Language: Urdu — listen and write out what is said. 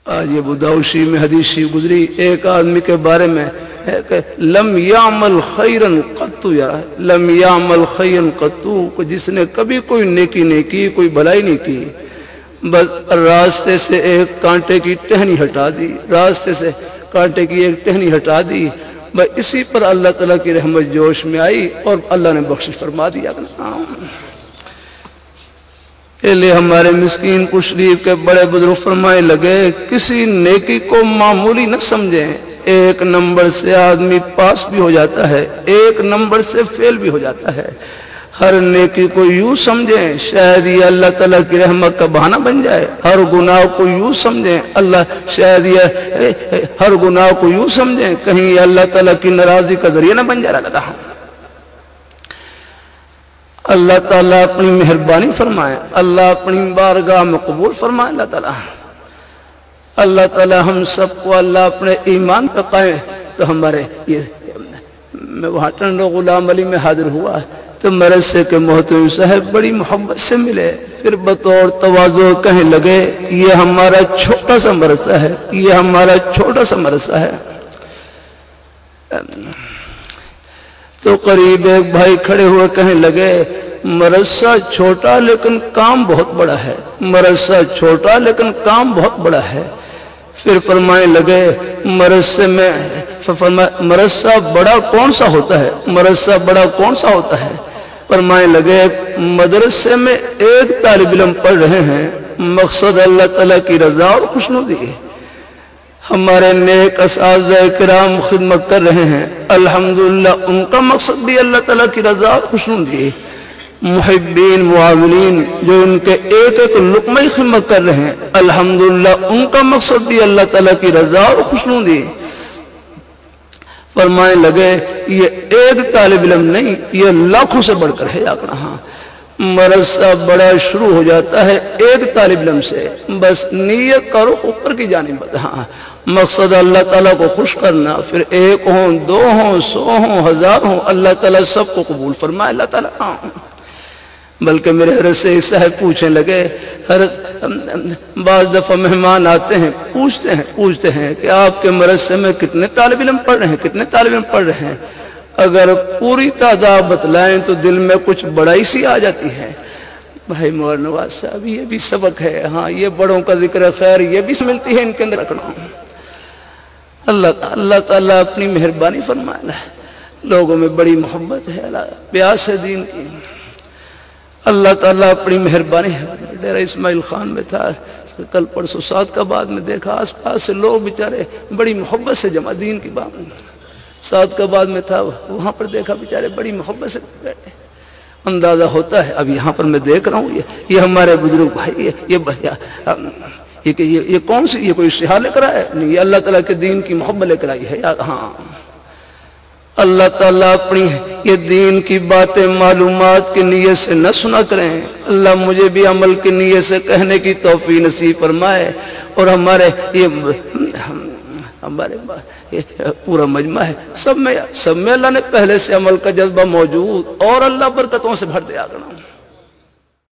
آج یہ بداؤشی میں حدیث گزری ایک آدمی کے بارے میں ہے کہ لم یعمل خیرن قطو، یا لم یعمل خیرن قطو، جس نے کبھی کوئی نیکی نہیں کی، کوئی بھلائی نہیں کی، بس راستے سے ایک کانٹے کی ٹہنی ہٹا دی، راستے سے کانٹے کی ایک ٹہنی ہٹا دی، بس اسی پر اللہ تعالیٰ کی رحمت جوش میں آئی اور اللہ نے بخشش فرما دیا۔ اس لیے ہمارے مسکین کو شریف کے بڑے بزرگ فرمائے لگے کسی نیکی کو معمولی نہ سمجھیں، ایک نمبر سے آدمی پاس بھی ہو جاتا ہے، ایک نمبر سے فیل بھی ہو جاتا ہے۔ ہر نیکی کو یوں سمجھیں شاید یہ اللہ تعالیٰ کی رحمت کا بہانہ بن جائے، ہر گناہ کو یوں سمجھیں شاید یہ ہر گناہ کو یوں سمجھیں کہیں یہ اللہ تعالیٰ کی ناراضی کا ذریعہ نہ بن جائے۔ اللہ تعالیٰ اپنی مہربانی فرمائے، اللہ اپنی بارگاہ میں قبول فرمائے۔ اللہ تعالیٰ ہم سب کو اللہ اپنے ایمان پہ قائم، تو ہمارے یہ میں وہاں ٹنڈو غلام علی میں حاضر ہوا تو مدرسے کے محترم صاحب بڑی محبت سے ملے، پھر بطور تواضع کہنے لگے یہ ہمارا چھوٹا سا مدرسہ ہے، یہ ہمارا چھوٹا سا مدرسہ ہے۔ تو قریب ایک بھائی کھڑے ہوئے کہنے لگے مدرسہ چھوٹا لیکن کام بہت بڑا ہے، مدرسہ چھوٹا لیکن کام بہت بڑا ہے۔ پھر فرمائے لگے مدرسے میں مدرسہ بڑا کون سا ہوتا ہے، مدرسہ بڑا کون سا ہوتا ہے؟ فرمائے لگے مدرسے میں ایک طالب علم پڑھ رہے ہیں، مقصد اللہ تعالیٰ کی رضا اور خوشنودی، ہمارے نیک اساتذہ کرام خدمت کر رہے ہیں، الحمدللہ ان کا مقصد بھی اللہ تعالیٰ کی رضا اور خوشنودی، محبین معاونین جو ان کے ایک ایک لقمہ خدمت کر رہے ہیں، الحمدللہ ان کا مقصد بھی اللہ تعالیٰ کی رضا اور خوشنودی۔ فرمائے لگے یہ ایک طالب علم نہیں، یہ لاکھوں سے بڑھ کر ہے۔ مدرسہ بڑا شروع ہو جاتا ہے ایک طالب علم سے، بس نیت کرو اوپر کی جانب، مقصد اللہ تعالیٰ کو خوش کرنا، پھر ایک ہوں، دو ہوں، 100 ہوں، 1000 ہوں، اللہ تعالیٰ سب کو قبول فرمائے۔ اللہ تعالیٰ بلکہ میرے حضرت سے صاحب پوچھنے لگے، بعض دفعہ مہمان آتے ہیں پوچھتے ہیں کہ آپ کے مدرسے میں کتنے طالب علم پڑھ رہے ہیں، کتنے طالب علم پڑھ رہے ہیں؟ اگر پوری تعداد بتلائیں تو دل میں کچھ بڑائی سی آ جاتی ہے۔ بھائی مور نواز صاحب یہ بھی سبق ہے، ہاں یہ بڑوں کا ذکر خیر یہ بھی ملتی ہے، ان کے اندر رکھنا۔ اللہ تعالیٰ اپنی مہربانی فرمائے، لوگوں میں بڑی محبت ہے، پیاس ہے دین کی، اللہ تعالیٰ اپنی مہربانی ہے۔ ڈیرہ اسماعیل خان میں تھا، کل پرسوں سعدکاباد میں دیکھا، آس پاس سے لوگ بیچارے بڑی محبت سے جمع دین کی بات، سعدکاباد میں تھا وہاں پر دیکھا بیچارے بڑی محبت سے بیٹھے، اندازہ ہوتا ہے۔ اب یہاں پر میں دیکھ رہا ہوں یہ ہمارے بزرگ بھائی، یہ کون سی، یہ کوئی اشتہار لے کر آئے نہیں، یہ اللہ تعالیٰ کے دین کی محبت لے کر آئی ہے۔ ہاں اللہ تعالیٰ اپنی یہ دین کی باتیں معلومات کی نیت سے نہ سنا کریں، اللہ مجھے بھی عمل کی نیت سے کہنے کی توفیق نصیب فرمائے، اور ہمارے پورا مجمع ہے، سب میں اللہ نے پہلے سے عمل کا جذبہ موجود، اور اللہ برکتوں سے بھر دیا کرنا۔